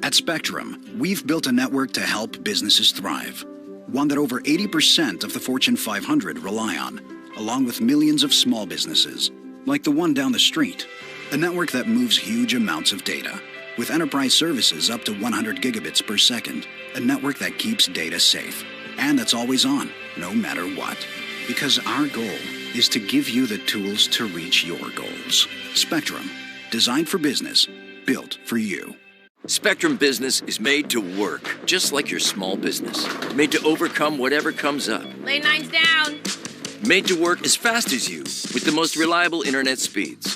At Spectrum, we've built a network to help businesses thrive. One that over 80% of the Fortune 500 rely on, along with millions of small businesses, like the one down the street. A network that moves huge amounts of data, with enterprise services up to 100 gigabits per second. A network that keeps data safe, and that's always on, no matter what. Because our goal is to give you the tools to reach your goals. Spectrum, designed for business, built for you. Spectrum Business is made to work, just like your small business. Made to overcome whatever comes up. Lane 9's down. Made to work as fast as you, with the most reliable internet speeds.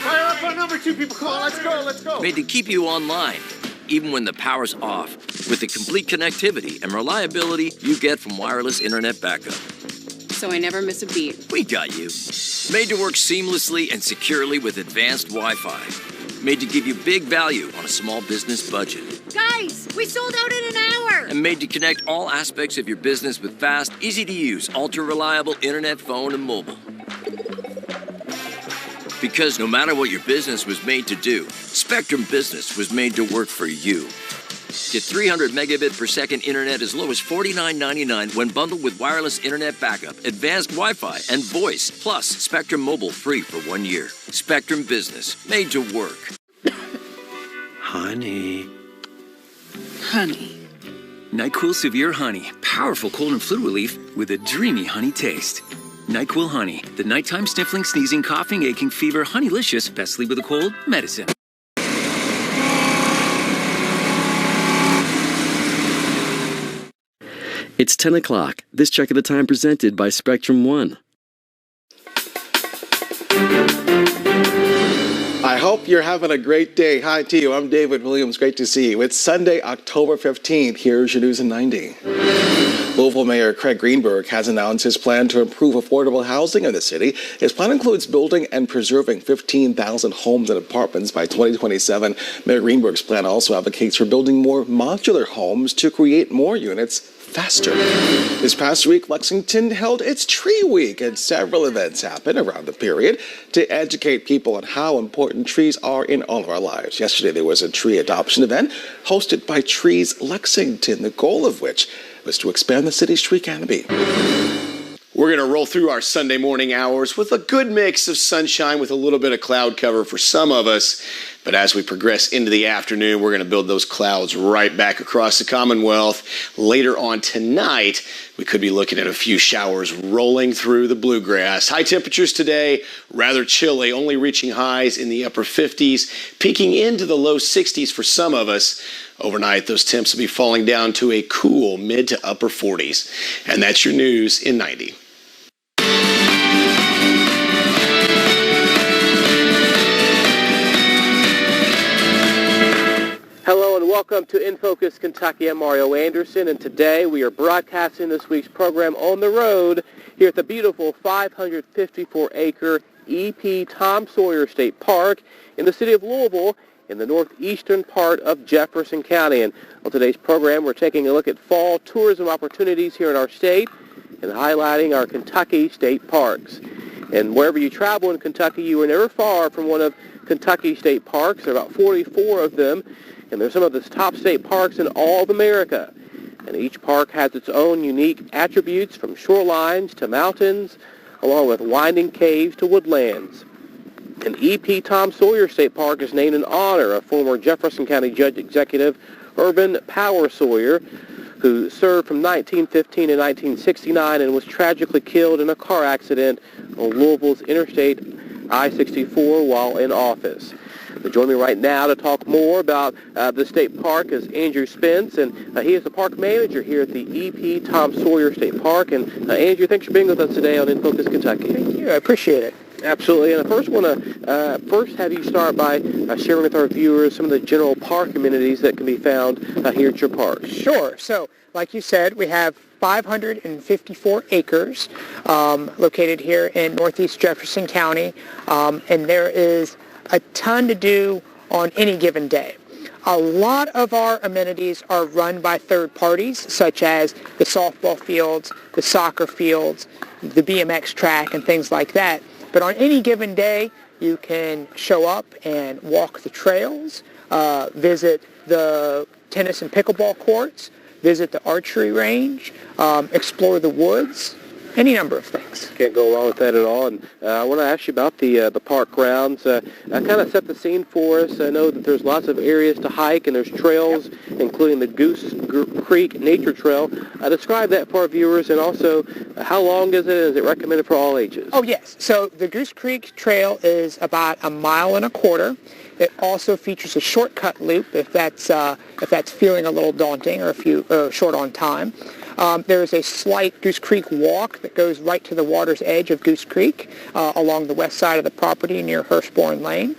Fire up on number 2, people call. Let's go, let's go. Made to keep you online, even when the power's off, with the complete connectivity and reliability you get from wireless internet backup. So I never miss a beat. We got you. Made to work seamlessly and securely with advanced Wi-Fi. Made to give you big value on a small business budget. Guys, we sold out in an hour. And made to connect all aspects of your business with fast, easy-to-use, ultra-reliable internet, phone, and mobile. Because no matter what your business was made to do, Spectrum Business was made to work for you. Get 300 megabit per second internet as low as $49.99 when bundled with wireless internet backup, advanced Wi-Fi, and voice, plus Spectrum Mobile free for 1 year. Spectrum Business, made to work. Honey. Honey. NyQuil Severe Honey. Powerful cold and flu relief with a dreamy honey taste. NyQuil Honey. The nighttime sniffling, sneezing, coughing, aching, fever, honeylicious, best sleep with a cold medicine. It's 10 o'clock. This check of the time presented by Spectrum One. I hope you're having a great day. Hi to you. I'm David Williams. Great to see you. It's Sunday, October 15th. Here's your news in 90. Louisville Mayor Craig Greenberg has announced his plan to improve affordable housing in the city. His plan includes building and preserving 15,000 homes and apartments by 2027. Mayor Greenberg's plan also advocates for building more modular homes to create more units faster. This past week, Lexington held its Tree Week, and several events happened around the period to educate people on how important trees are in all of our lives. Yesterday, there was a tree adoption event hosted by Trees Lexington, the goal of which was to expand the city's tree canopy. We're going to roll through our Sunday morning hours with a good mix of sunshine with a little bit of cloud cover for some of us. But as we progress into the afternoon, we're going to build those clouds right back across the Commonwealth. Later on tonight, we could be looking at a few showers rolling through the bluegrass. High temperatures today, rather chilly, only reaching highs in the upper 50s, peaking into the low 60s for some of us. Overnight, those temps will be falling down to a cool mid to upper 40s. And that's your news in 90. Hello and welcome to In Focus Kentucky. I'm Mario Anderson, and today we are broadcasting this week's program on the road here at the beautiful 554-acre E.P. Tom Sawyer State Park in the city of Louisville in the northeastern part of Jefferson County. And on today's program, we're taking a look at fall tourism opportunities here in our state and highlighting our Kentucky state parks. And wherever you travel in Kentucky, you are never far from one of Kentucky state parks. There are about 44 of them. And they're some of the top state parks in all of America. And each park has its own unique attributes, from shorelines to mountains, along with winding caves to woodlands. And E.P. Tom Sawyer State Park is named in honor of former Jefferson County Judge Executive Urban Power Sawyer, who served from 1915 to 1969 and was tragically killed in a car accident on Louisville's Interstate I-64 while in office. Join me right now to talk more about the state park is Andrew Spence, and he is the park manager here at the E.P. Tom Sawyer State Park. And Andrew, thanks for being with us today on In Focus Kentucky. Thank you. I appreciate it. Absolutely. And I first want to have you start by sharing with our viewers some of the general park amenities that can be found here at your park. Sure. So, like you said, we have 554 acres located here in northeast Jefferson County, and there is a ton to do on any given day. A lot of our amenities are run by third parties, such as the softball fields, the soccer fields, the BMX track, and things like that. But on any given day, You can show up and walk the trails, visit the tennis and pickleball courts, visit the archery range, explore the woods, any number of things. Can't go along with that at all. And I want to ask you about the park grounds. Kind of set the scene for us. I know that there's lots of areas to hike and there's trails, including the Goose Creek Nature Trail. Describe that for our viewers, and also how long is it? Is it recommended for all ages? Oh, yes. So the Goose Creek Trail is about 1.25 miles. It also features a shortcut loop if that's feeling a little daunting or if you're short on time. There is a slight Goose Creek walk that goes right to the water's edge of Goose Creek along the west side of the property near Hurstbourne Lane.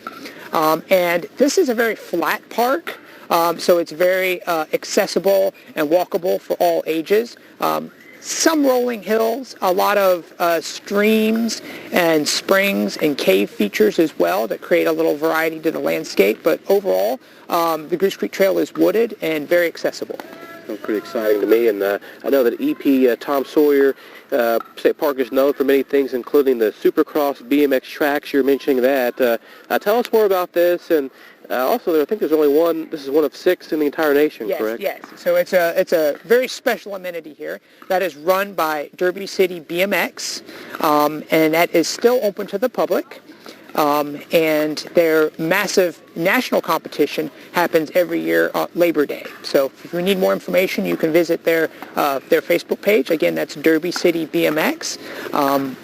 And this is a very flat park, so it's very accessible and walkable for all ages. Some rolling hills, a lot of streams and springs and cave features as well that create a little variety to the landscape. But overall, the Goose Creek Trail is wooded and very accessible. Sounds pretty exciting to me, and I know that EP Tom Sawyer State Park is known for many things, including the Supercross BMX tracks. You're mentioning that. Tell us more about this, and also I think there's only one. This is one of 6 in the entire nation, correct? Yes. So it's a very special amenity here that is run by Derby City BMX, and that is still open to the public. And their massive national competition happens every year on Labor Day. So if you need more information, you can visit their Facebook page. Again, that's Derby City BMX,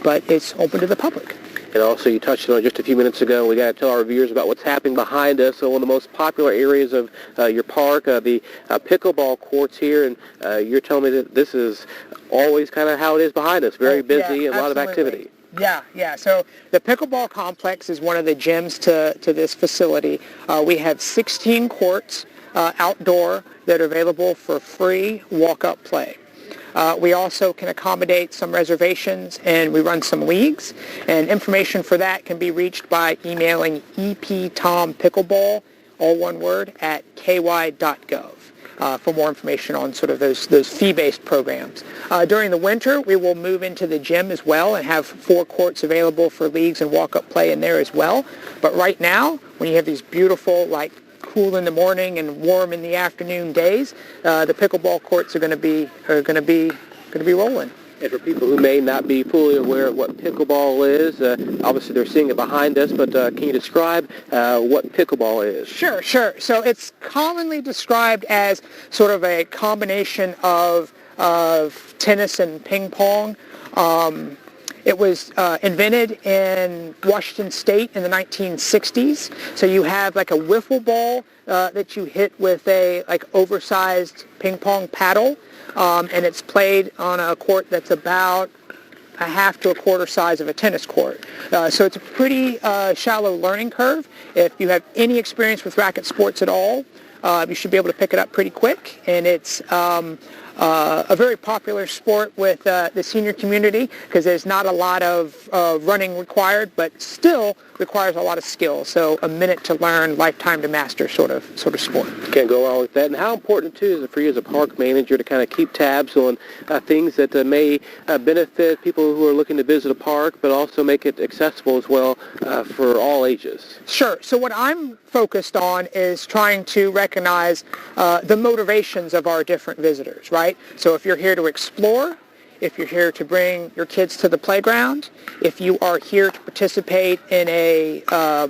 but it's open to the public. And also, you touched on it just a few minutes ago. We got to tell our viewers about what's happening behind us. So one of the most popular areas of your park, the pickleball courts here, and you're telling me that this is always kind of how it is behind us. Very busy, a lot of activity. Yeah. So the pickleball complex is one of the gems to this facility. We have 16 courts outdoor that are available for free walk-up play. We also can accommodate some reservations, and we run some leagues. And information for that can be reached by emailing eptompickleball, all one word, at ky.gov. For more information on sort of those fee-based programs. During the winter, we will move into the gym as well and have 4 courts available for leagues and walk-up play in there as well. But right now, when you have these beautiful, like, cool in the morning and warm in the afternoon days, the pickleball courts are going to be rolling. And for people who may not be fully aware of what pickleball is, obviously they're seeing it behind us, but can you describe what pickleball is? Sure. So it's commonly described as sort of a combination of tennis and ping pong. It was invented in Washington State in the 1960s. So you have like a wiffle ball that you hit with a oversized ping pong paddle. And it's played on a court that's about a half to a quarter size of a tennis court. So it's a pretty shallow learning curve. If you have any experience with racket sports at all, you should be able to pick it up pretty quick. And it's a very popular sport with the senior community because there's not a lot of running required, but still requires a lot of skill. So a minute to learn, lifetime to master sort of sport. Can't go wrong with that. And how important, too, is it for you as a park manager to kind of keep tabs on things that may benefit people who are looking to visit a park, but also make it accessible as well for all ages? Sure. So what I'm focused on is trying to recognize the motivations of our different visitors, right? So if you're here to explore, if you're here to bring your kids to the playground, if you are here to participate in a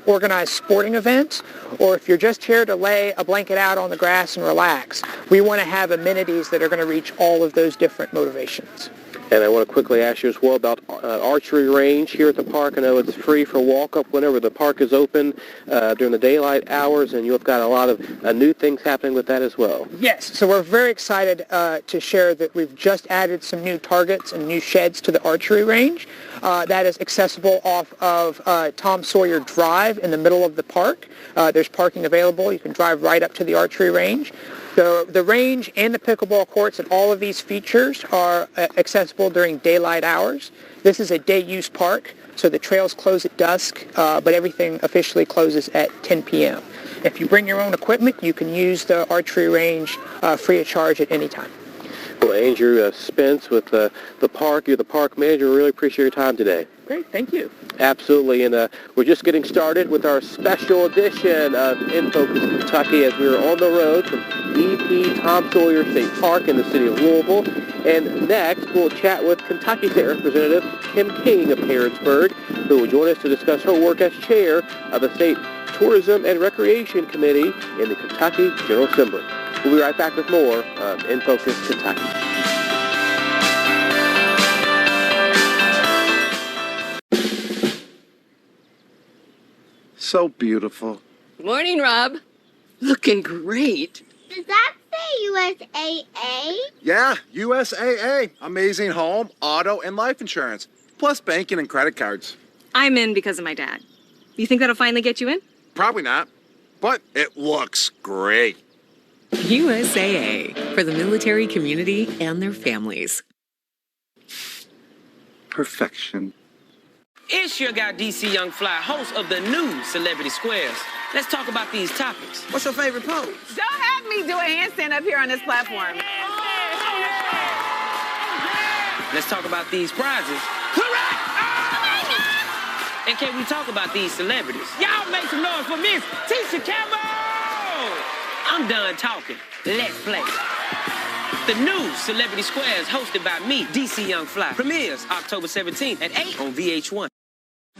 organized sporting event, or if you're just here to lay a blanket out on the grass and relax, we want to have amenities that are going to reach all of those different motivations. And I want to quickly ask you as well about archery range here at the park. I know it's free for walk-up whenever the park is open during the daylight hours, and you've got a lot of new things happening with that as well. Yes, so we're very excited to share that we've just added some new targets and new sheds to the archery range. That is accessible off of Tom Sawyer Drive in the middle of the park. There's parking available. You can drive right up to the archery range. The range and the pickleball courts and all of these features are accessible during daylight hours. This is a day-use park, so the trails close at dusk, but everything officially closes at 10 p.m. If you bring your own equipment, you can use the archery range free of charge at any time. Well, Andrew Spence with the park, you're the park manager. We really appreciate your time today. Great, thank you. Absolutely, and we're just getting started with our special edition of In Focus Kentucky as we are on the road from EP Tom Sawyer State Park in the city of Louisville. And next, we'll chat with Kentucky State Representative Kim King of Harrodsburg, who will join us to discuss her work as chair of the State Tourism and Recreation Committee in the Kentucky General Assembly. We'll be right back with more of In Focus Kentucky. So beautiful. Morning, Rob. Looking great. Does that say USAA? Yeah, USAA. Amazing home, auto, and life insurance. Plus banking and credit cards. I'm in because of my dad. You think that'll finally get you in? Probably not, but it looks great. USAA, for the military community and their families. Perfection. It's your guy, DC Young Fly, host of the new Celebrity Squares. Let's talk about these topics. What's your favorite pose? Don't have me do a handstand up here on this platform. Let's talk about these prizes. Correct! Oh! And can we talk about these celebrities? Y'all make some noise for Miss Tisha Campbell! I'm done talking. Let's play. The new Celebrity Squares, hosted by me, DC Young Fly, premieres October 17th at 8 on VH1.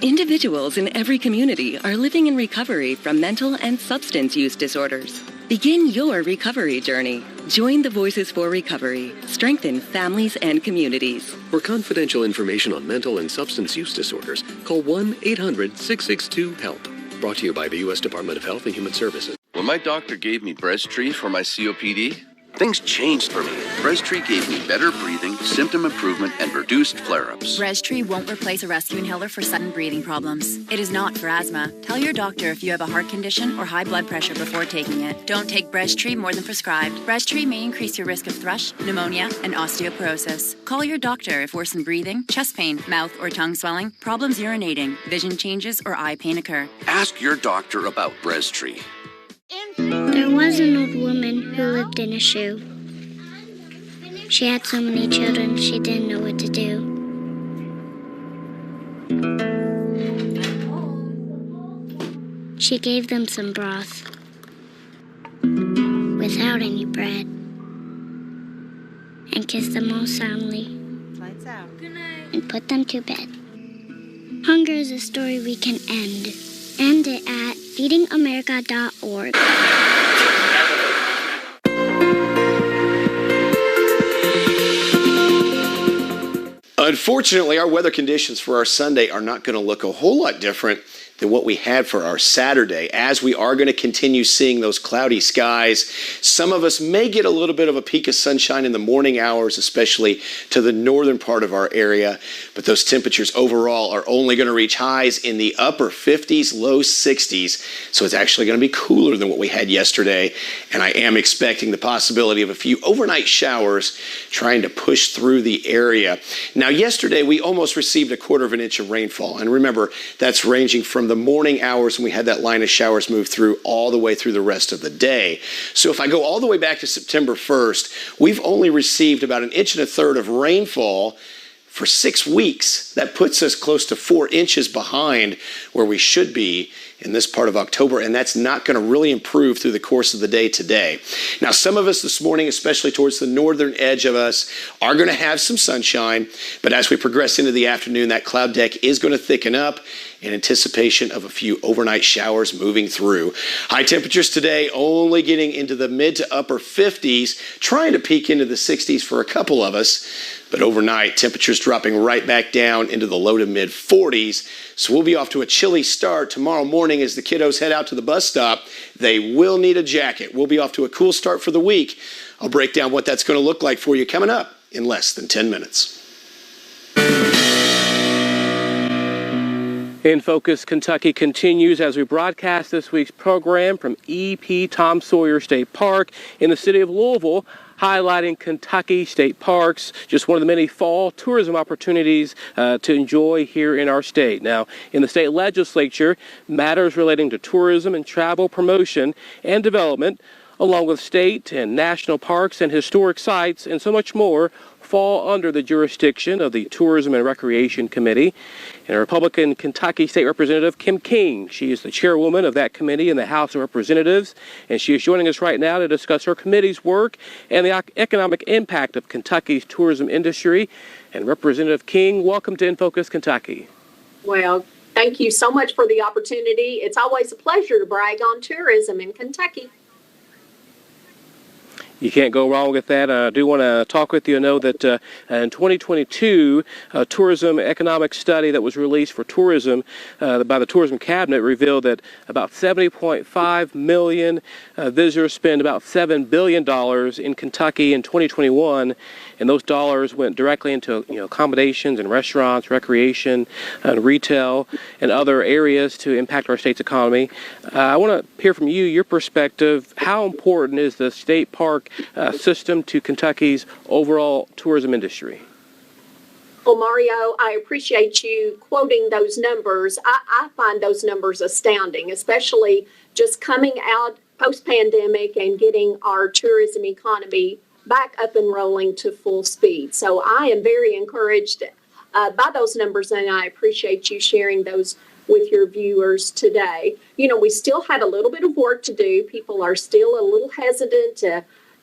Individuals in every community are living in recovery from mental and substance use disorders. Begin your recovery journey. Join the Voices for Recovery. Strengthen families and communities. For confidential information on mental and substance use disorders, call 1-800-662-HELP. Brought to you by the U.S. Department of Health and Human Services. When my doctor gave me Breztri for my COPD, things changed for me. Breztri gave me better breathing, symptom improvement, and reduced flare-ups. Breztri won't replace a rescue inhaler for sudden breathing problems. It is not for asthma. Tell your doctor if you have a heart condition or high blood pressure before taking it. Don't take Breztri more than prescribed. Breztri may increase your risk of thrush, pneumonia, and osteoporosis. Call your doctor if worsened breathing, chest pain, mouth or tongue swelling, problems urinating, vision changes, or eye pain occur. Ask your doctor about Breztri. There was an old woman who lived in a shoe. She had so many children, she didn't know what to do. She gave them some broth without any bread and kissed them all soundly. Lights out. Good night. And put them to bed. Hunger is a story we can end. End it at feedingamerica.org. Unfortunately, our weather conditions for our Sunday are not going to look a whole lot different than what we had for our Saturday, as we are going to continue seeing those cloudy skies. Some of us may get a little bit of a peak of sunshine in the morning hours, especially to the northern part of our area, but those temperatures overall are only going to reach highs in the upper 50s, low 60s, so it's actually going to be cooler than what we had yesterday, and I am expecting the possibility of a few overnight showers trying to push through the area. Now, yesterday we almost received a 1/4 inch of rainfall, and remember, that's ranging from the morning hours when we had that line of showers move through all the way through the rest of the day. So if I go all the way back to September 1st, we've only received about 1.25 inches of rainfall for 6 weeks. That puts us close to 4 inches behind where we should be in this part of October, and that's not going to really improve through the course of the day today. Now, some of us this morning, especially towards the northern edge of us, are going to have some sunshine, but as we progress into the afternoon, that cloud deck is going to thicken up in anticipation of a few overnight showers moving through. High temperatures today only getting into the mid to upper 50s, trying to peak into the 60s for a couple of us, but overnight temperatures dropping right back down into the low to mid 40s. So we'll be off to a chilly start tomorrow morning as the kiddos head out to the bus stop. They will need a jacket. We'll be off to a cool start for the week. I'll break down what that's going to look like for you coming up in less than 10 minutes. In Focus Kentucky continues as we broadcast this week's program from EP Tom Sawyer State Park in the city of Louisville, highlighting Kentucky state parks, just one of the many fall tourism opportunities to enjoy here in our state. Now, in the state legislature, matters relating to tourism and travel promotion and development, along with state and national parks and historic sites and so much more, fall under the jurisdiction of the Tourism and Recreation Committee. And Republican Kentucky State Representative Kim King, she is the chairwoman of that committee in the House of Representatives, and she is joining us right now to discuss her committee's work and the economic impact of Kentucky's tourism industry. And Representative King, welcome to In Focus Kentucky. Well, thank you so much for the opportunity. It's always a pleasure to brag on tourism in Kentucky. You can't go wrong with that. I do want to talk with you. I know that in 2022, a tourism economic study that was released for tourism by the Tourism Cabinet revealed that about 70.5 million visitors spent about $7 billion in Kentucky in 2021, and those dollars went directly into accommodations and restaurants, recreation, and retail, and other areas to impact our state's economy. I want to hear from you, your perspective. How important is the state park system to Kentucky's overall tourism industry? Well, Mario, I appreciate you quoting those numbers. I find those numbers astounding, especially just coming out post-pandemic and getting our tourism economy back up and rolling to full speed. So I am very encouraged by those numbers, and I appreciate you sharing those with your viewers today. We still have a little bit of work to do. People are still a little hesitant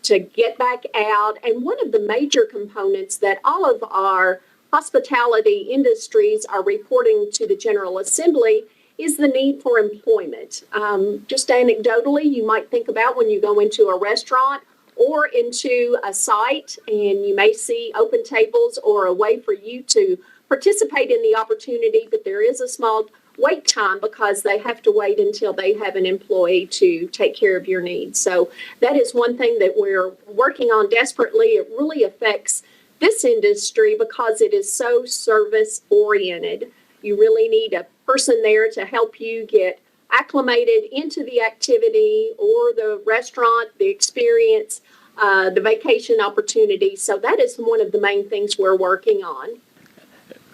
to get back out. And one of the major components that all of our hospitality industries are reporting to the General Assembly is the need for employment. Just anecdotally, you might think about when you go into a restaurant or into a site and you may see open tables or a way for you to participate in the opportunity, but there is a small wait time because they have to wait until they have an employee to take care of your needs. So that is one thing that we're working on desperately. It really affects this industry because it is so service oriented. You really need a person there to help you get acclimated into the activity or the restaurant, the experience, the vacation opportunity. So that is one of the main things we're working on.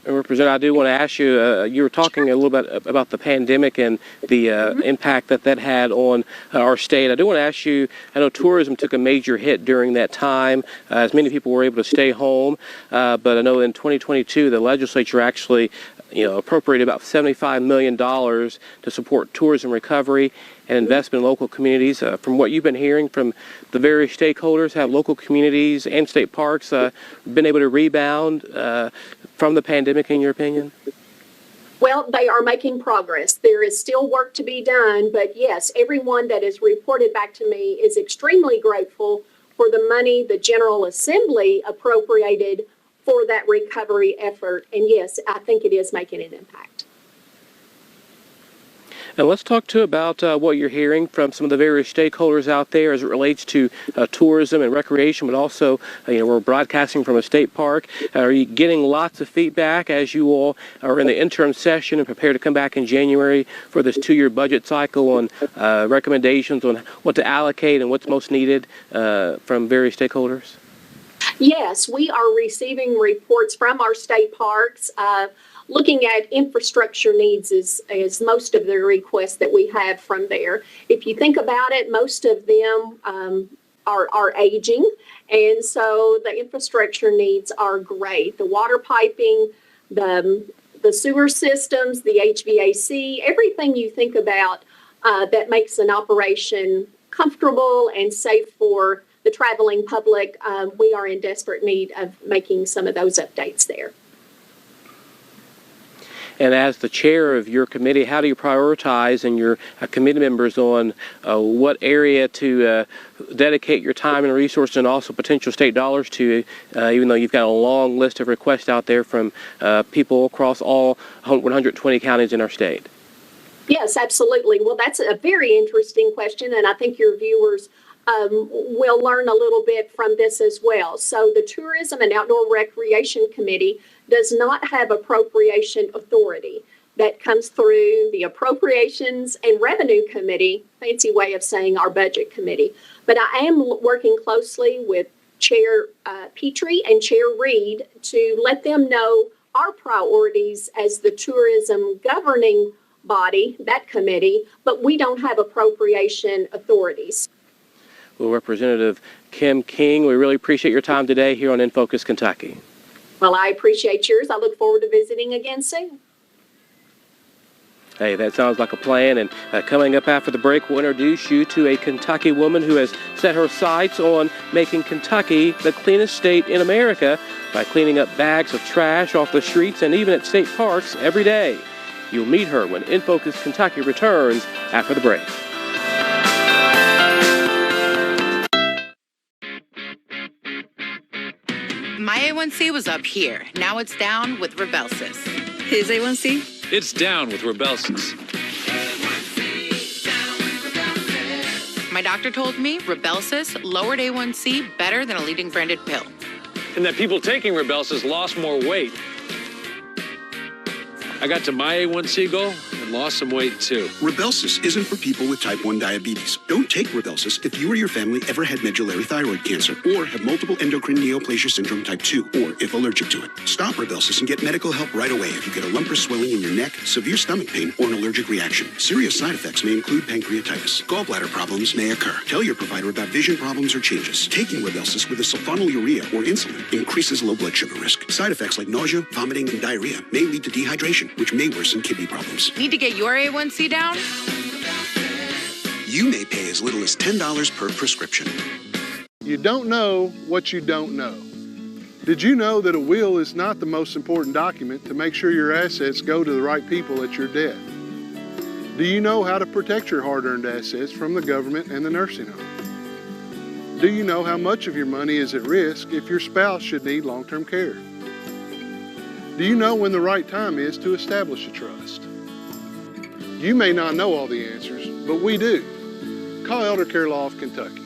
Representative, I do want to ask you, you were talking a little bit about the pandemic and the impact that had on our state. I do want to ask you, I know tourism took a major hit during that time, as many people were able to stay home, but I know in 2022 the legislature actually appropriated about $75 million to support tourism recovery and investment in local communities. From what you've been hearing from the various stakeholders, have local communities and state parks been able to rebound from the pandemic, in your opinion? Well, they are making progress. There is still work to be done, but yes, everyone that has reported back to me is extremely grateful for the money the General Assembly appropriated for that recovery effort. And yes, I think it is making an impact. And let's talk too about what you're hearing from some of the various stakeholders out there as it relates to tourism and recreation, but also, we're broadcasting from a state park. Are you getting lots of feedback as you all are in the interim session and prepare to come back in January for this 2-year budget cycle on recommendations on what to allocate and what's most needed from various stakeholders? Yes, we are receiving reports from our state parks. Looking at infrastructure needs is most of the requests that we have from there. If you think about it, most of them are aging, and so the infrastructure needs are great. The water piping, the sewer systems, the HVAC, everything you think about that makes an operation comfortable and safe for the traveling public, we are in desperate need of making some of those updates there. And as the chair of your committee, how do you prioritize and your committee members on what area to dedicate your time and resources and also potential state dollars to, even though you've got a long list of requests out there from people across all 120 counties in our state? Yes, absolutely. Well, that's a very interesting question, and I think your viewers will learn a little bit from this as well. So the Tourism and Outdoor Recreation Committee does not have appropriation authority. That comes through the Appropriations and Revenue Committee, fancy way of saying our Budget Committee. But I am working closely with Chair Petrie and Chair Reed to let them know our priorities as the tourism governing body, that committee, but we don't have appropriation authorities. Well, Representative Kim King, we really appreciate your time today here on In Focus Kentucky. Well, I appreciate yours. I look forward to visiting again soon. Hey, that sounds like a plan. And coming up after the break, we'll introduce you to a Kentucky woman who has set her sights on making Kentucky the cleanest state in America by cleaning up bags of trash off the streets and even at state parks every day. You'll meet her when In Focus Kentucky returns after the break. My A1C was up here. Now it's down with Rybelsus. His A1C? It's down with Rybelsus. My doctor told me Rybelsus lowered A1C better than a leading branded pill. And that people taking Rybelsus lost more weight. I got to my A1C goal and lost some weight too. Rybelsus isn't for people with type 1 diabetes. Don't take Rybelsus if you or your family ever had medullary thyroid cancer or have multiple endocrine neoplasia syndrome type 2 or if allergic to it. Stop Rybelsus and get medical help right away if you get a lump or swelling in your neck, severe stomach pain, or an allergic reaction. Serious side effects may include pancreatitis. Gallbladder problems may occur. Tell your provider about vision problems or changes. Taking Rybelsus with a sulfonylurea or insulin increases low blood sugar risk. Side effects like nausea, vomiting, and diarrhea may lead to dehydration, which may worsen kidney problems. Need to get your A1C down? You may pay as little as $10 per prescription. You don't know what you don't know. Did you know that a will is not the most important document to make sure your assets go to the right people at your death? Do you know how to protect your hard-earned assets from the government and the nursing home? Do you know how much of your money is at risk if your spouse should need long-term care? Do you know when the right time is to establish a trust? You may not know all the answers, but we do. Call Elder Care Law of Kentucky.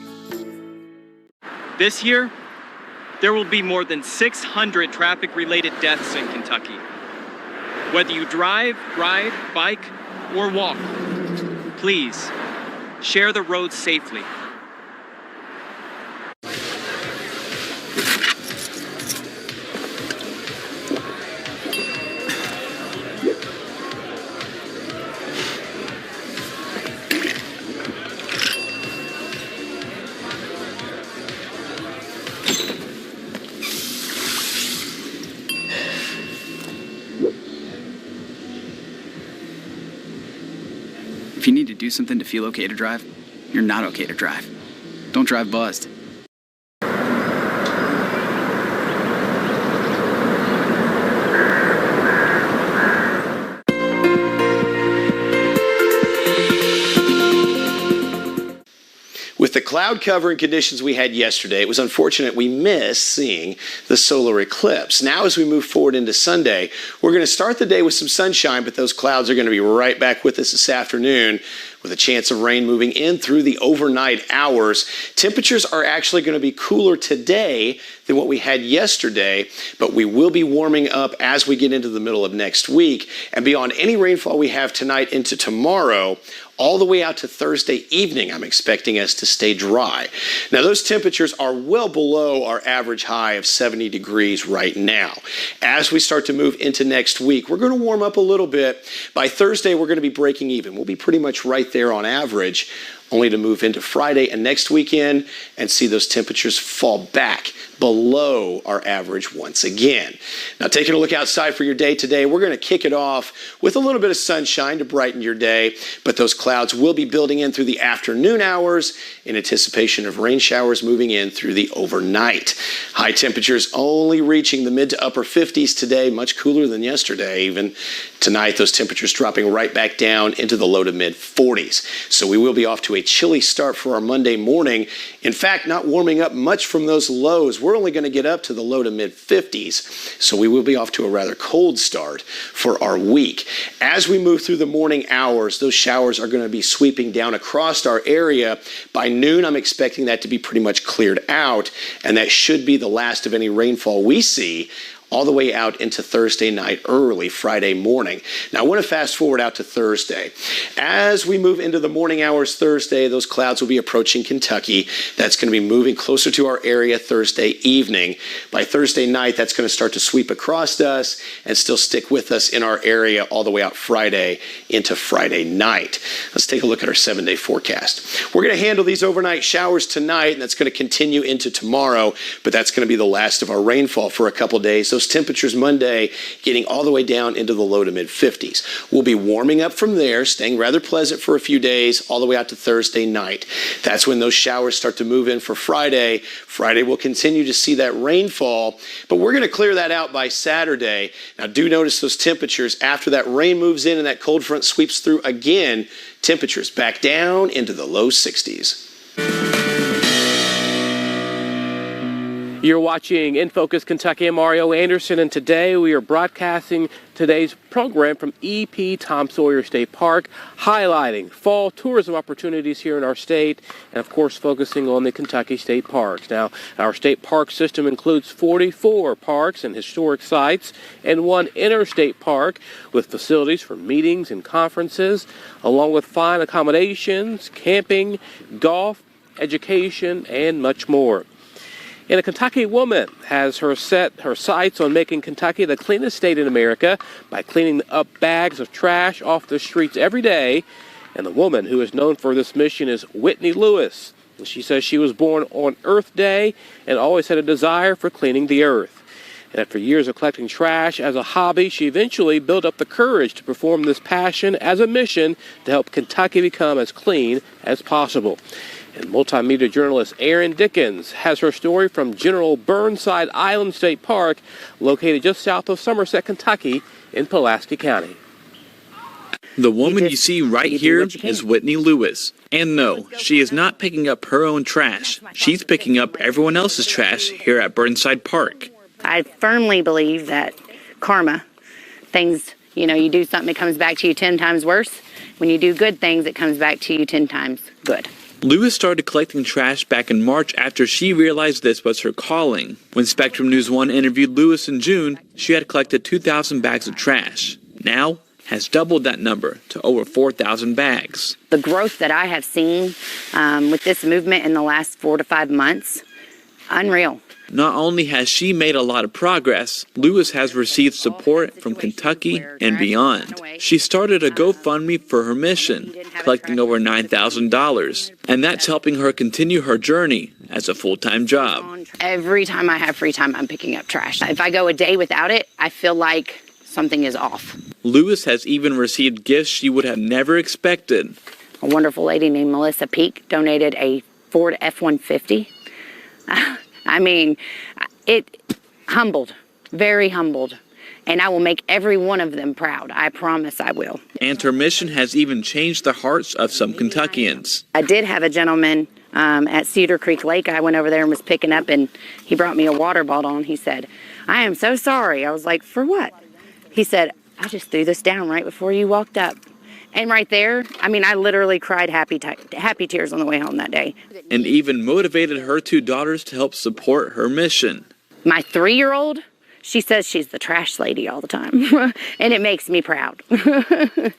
This year, there will be more than 600 traffic-related deaths in Kentucky. Whether you drive, ride, bike, or walk, please share the roads safely. If you need to do something to feel okay to drive, you're not okay to drive. Don't drive buzzed. With the cloud cover and conditions we had yesterday, it was unfortunate we missed seeing the solar eclipse. Now, as we move forward into Sunday, we're going to start the day with some sunshine, but those clouds are going to be right back with us this afternoon with a chance of rain moving in through the overnight hours. Temperatures are actually going to be cooler today than what we had yesterday, but we will be warming up as we get into the middle of next week. And beyond any rainfall we have tonight into tomorrow, all the way out to Thursday evening, I'm expecting us to stay dry. Now, those temperatures are well below our average high of 70 degrees right now. As we start to move into next week, we're going to warm up a little bit. By Thursday, we're going to be breaking even. We'll be pretty much right there on average, only to move into Friday and next weekend and see those temperatures fall back below our average once again. Now, taking a look outside for your day today, we're going to kick it off with a little bit of sunshine to brighten your day, but those clouds will be building in through the afternoon hours in anticipation of rain showers moving in through the overnight. High temperatures only reaching the mid to upper 50s today, much cooler than yesterday. Even tonight, those temperatures dropping right back down into the low to mid 40s. So we will be off to a chilly start for our Monday morning. In fact, not warming up much from those lows. We're only going to get up to the low to mid 50s. So we will be off to a rather cold start for our week. As we move through the morning hours, those showers are going to be sweeping down across our area. By noon, I'm expecting that to be pretty much cleared out, and that should be the last of any rainfall we see all the way out into Thursday night, early Friday morning. Now, I want to fast forward out to Thursday. As we move into the morning hours Thursday, those clouds will be approaching Kentucky. That's going to be moving closer to our area Thursday evening. By Thursday night, that's going to start to sweep across us and still stick with us in our area all the way out Friday into Friday night. Let's take a look at our 7-day forecast. We're going to handle these overnight showers tonight, and that's going to continue into tomorrow, but that's going to be the last of our rainfall for a couple days. Those temperatures Monday getting all the way down into the low to mid 50s. We'll be warming up from there, staying rather pleasant for a few days all the way out to Thursday night. That's when those showers start to move in for Friday. Friday we'll continue to see that rainfall, but we're going to clear that out by Saturday. Now do notice those temperatures after that rain moves in and that cold front sweeps through again. Temperatures back down into the low 60s. You're watching In Focus Kentucky. I'm Mario Anderson, and today we are broadcasting today's program from EP Tom Sawyer State Park, highlighting fall tourism opportunities here in our state, and of course focusing on the Kentucky State Parks. Now, our state park system includes 44 parks and historic sites and one interstate park with facilities for meetings and conferences, along with fine accommodations, camping, golf, education, and much more. And a Kentucky woman has set her sights on making Kentucky the cleanest state in America by cleaning up bags of trash off the streets every day. And the woman who is known for this mission is Whitney Lewis. And she says she was born on Earth Day and always had a desire for cleaning the earth. And after years of collecting trash as a hobby, she eventually built up the courage to perform this passion as a mission to help Kentucky become as clean as possible. And multimedia journalist Erin Dickens has her story from General Burnside Island State Park, located just south of Somerset, Kentucky, in Pulaski County. The woman you see right here is Whitney Lewis. And no, she is not picking up her own trash. She's picking up everyone else's trash here at Burnside Park. I firmly believe that karma, things, you do something, it comes back to you 10 times worse. When you do good things, it comes back to you 10 times good. Lewis started collecting trash back in March after she realized this was her calling. When Spectrum News 1 interviewed Lewis in June, she had collected 2,000 bags of trash. Now, has doubled that number to over 4,000 bags. The growth that I have seen with this movement in the last 4 to 5 months, unreal. Not only has she made a lot of progress, Lewis has received support from Kentucky and beyond. She started a GoFundMe for her mission, collecting over $9,000, and that's helping her continue her journey as a full-time job. Every time I have free time, I'm picking up trash. If I go a day without it, I feel like something is off. Lewis has even received gifts she would have never expected. A wonderful lady named Melissa Peak donated a Ford F-150. I mean, it humbled, very humbled, and I will make every one of them proud. I promise I will. And her mission has even changed the hearts of some Kentuckians. I did have a gentleman at Cedar Creek Lake. I went over there and was picking up, and he brought me a water bottle, and he said, "I am so sorry." I was like, "For what?" He said, "I just threw this down right before you walked up." And right there, I literally cried happy tears on the way home that day. And even motivated her 2 daughters to help support her mission. My 3-year-old, she says she's the trash lady all the time, and it makes me proud.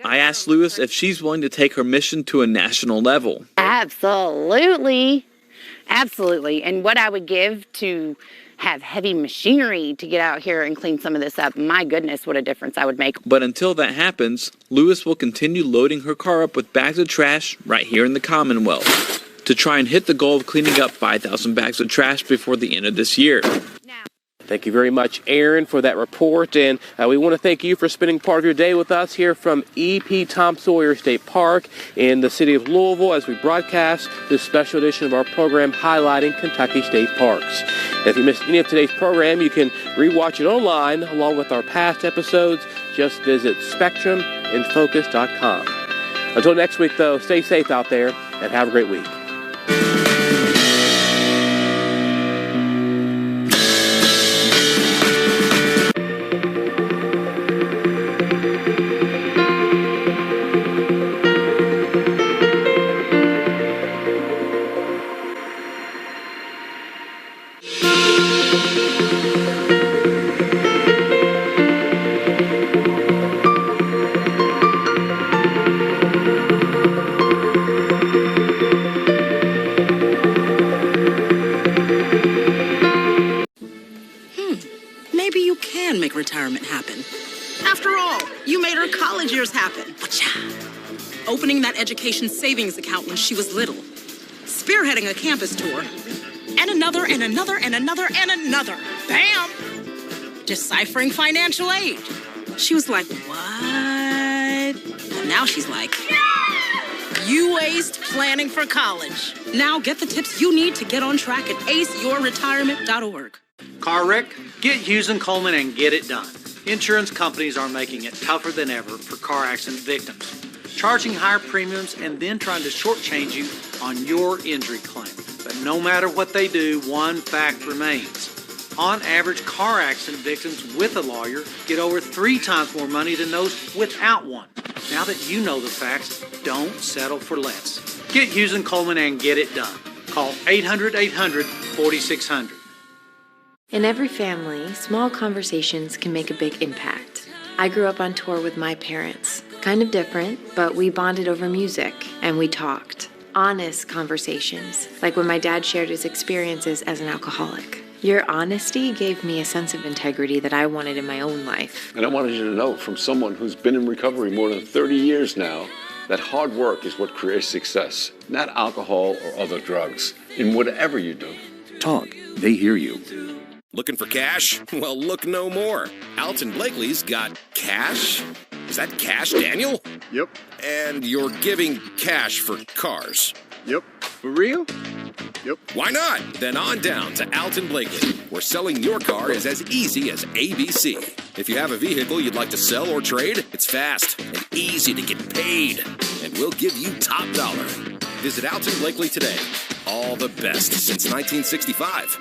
I asked Lewis if she's willing to take her mission to a national level. Absolutely. Absolutely. And what I would give to have heavy machinery to get out here and clean some of this up, my goodness, what a difference I would make. But until that happens, Lewis will continue loading her car up with bags of trash right here in the Commonwealth to try and hit the goal of cleaning up 5,000 bags of trash before the end of this year. Thank you very much, Aaron, for that report. And we want to thank you for spending part of your day with us here from EP Tom Sawyer State Park in the city of Louisville as we broadcast this special edition of our program highlighting Kentucky State Parks. And if you missed any of today's program, you can rewatch it online along with our past episodes. Just visit SpectrumInFocus.com. Until next week, though, stay safe out there and have a great week. retirement happen. After all, you made her college years happen. Opening that education savings account when she was little. Spearheading a campus tour. And another, and another, and another, and another. Bam! Deciphering financial aid. She was like, what? And now she's like, you aced planning for college. Now get the tips you need to get on track at aceyourretirement.org. Car wreck? Get Hughes and Coleman and get it done. Insurance companies are making it tougher than ever for car accident victims, charging higher premiums and then trying to shortchange you on your injury claim. But no matter what they do, one fact remains. On average, car accident victims with a lawyer get over 3 times more money than those without one. Now that you know the facts, don't settle for less. Get Hughes and Coleman and get it done. Call 800-800-4600. In every family, small conversations can make a big impact. I grew up on tour with my parents. Kind of different, but we bonded over music and we talked. Honest conversations, like when my dad shared his experiences as an alcoholic. Your honesty gave me a sense of integrity that I wanted in my own life. And I wanted you to know from someone who's been in recovery more than 30 years now that hard work is what creates success, not alcohol or other drugs, in whatever you do. Talk. They hear you. Looking for cash? Well, look no more. Alton Blakely's got cash. Is that cash, Daniel? Yep. And you're giving cash for cars? Yep. For real? Yep. Why not? Then on down to Alton Blakely, where selling your car is as easy as ABC. If you have a vehicle you'd like to sell or trade, it's fast and easy to get paid. And we'll give you top dollar. Visit Alton Blakely today. All the best since 1965.